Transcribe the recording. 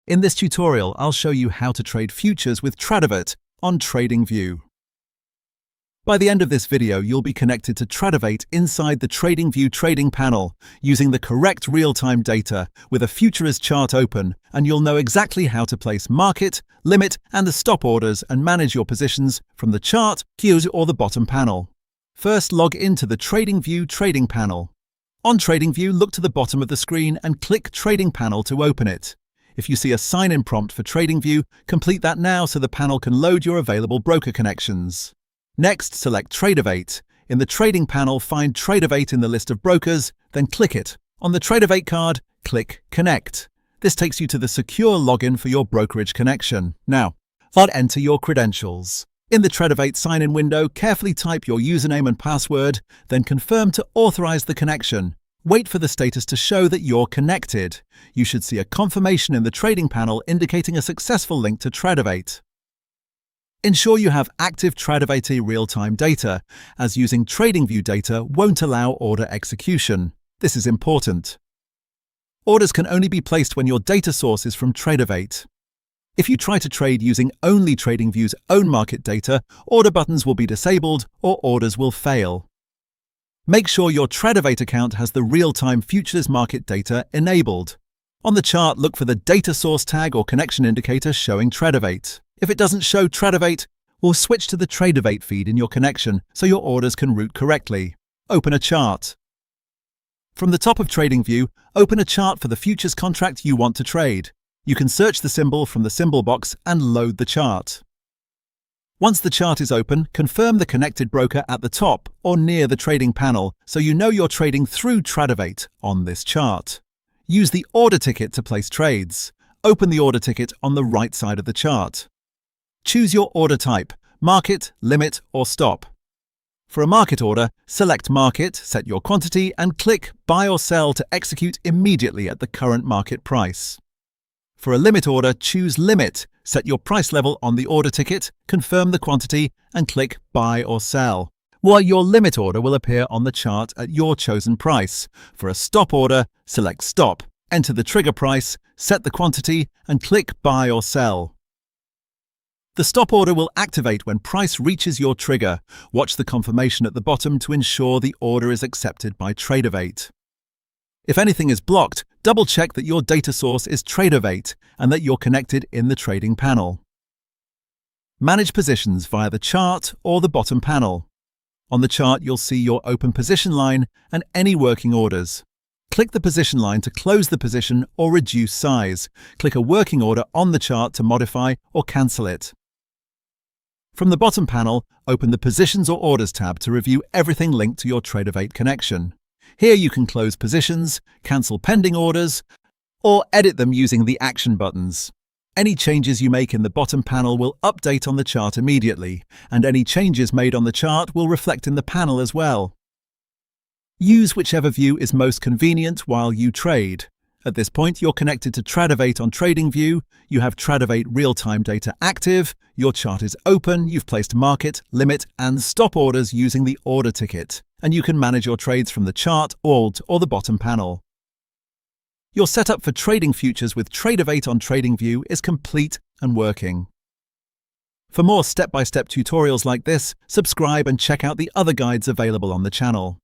In this tutorial, I'll show you how to trade futures with Tradovate on TradingView. By the end of this video, you'll be connected to Tradovate inside the TradingView trading panel using the correct real-time data with a futures chart open, and you'll know exactly how to place market, limit, and the stop orders and manage your positions from the chart, cues, or the bottom panel. First, log into the TradingView trading panel. On TradingView, look to the bottom of the screen and click Trading Panel to open it. If you see a sign-in prompt for TradingView, complete that now so the panel can load your available broker connections. Next, select Tradovate. In the trading panel, find Tradovate in the list of brokers, then click it. On the Tradovate card, click Connect. This takes you to the secure login for your brokerage connection. Now, enter your credentials. In the Tradovate sign-in window, carefully type your username and password, then confirm to authorize the connection. Wait for the status to show that you're connected. You should see a confirmation in the trading panel indicating a successful link to Tradovate. Ensure you have active Tradovate real-time data, as using TradingView data won't allow order execution. This is important. Orders can only be placed when your data source is from Tradovate. If you try to trade using only TradingView's own market data, order buttons will be disabled or orders will fail. Make sure your Tradovate account has the real-time futures market data enabled. On the chart, look for the data source tag or connection indicator showing Tradovate. If it doesn't show Tradovate, we'll switch to the Tradovate feed in your connection so your orders can route correctly. Open a chart. From the top of TradingView, open a chart for the futures contract you want to trade. You can search the symbol from the symbol box and load the chart. Once the chart is open, confirm the connected broker at the top or near the trading panel so you know you're trading through Tradovate on this chart. Use the order ticket to place trades. Open the order ticket on the right side of the chart. Choose your order type, market, limit, or stop. For a market order, select market, set your quantity, and click buy or sell to execute immediately at the current market price. For a limit order, choose limit, set your price level on the order ticket, confirm the quantity, and click buy or sell. While your limit order will appear on the chart at your chosen price. For a stop order, select stop, enter the trigger price, set the quantity, and click buy or sell. The stop order will activate when price reaches your trigger. Watch the confirmation at the bottom to ensure the order is accepted by Tradovate. If anything is blocked, double-check that your data source is Tradovate and that you're connected in the trading panel. Manage positions via the chart or the bottom panel. On the chart, you'll see your open position line and any working orders. Click the position line to close the position or reduce size. Click a working order on the chart to modify or cancel it. From the bottom panel, open the Positions or Orders tab to review everything linked to your Tradovate connection. Here you can close positions, cancel pending orders, or edit them using the action buttons. Any changes you make in the bottom panel will update on the chart immediately, and any changes made on the chart will reflect in the panel as well. Use whichever view is most convenient while you trade. At this point, you're connected to Tradovate on TradingView, you have Tradovate real-time data active, your chart is open, you've placed market, limit, and stop orders using the order ticket, and you can manage your trades from the chart, alt, or the bottom panel. Your setup for trading futures with Tradovate on TradingView is complete and working. For more step-by-step tutorials like this, subscribe and check out the other guides available on the channel.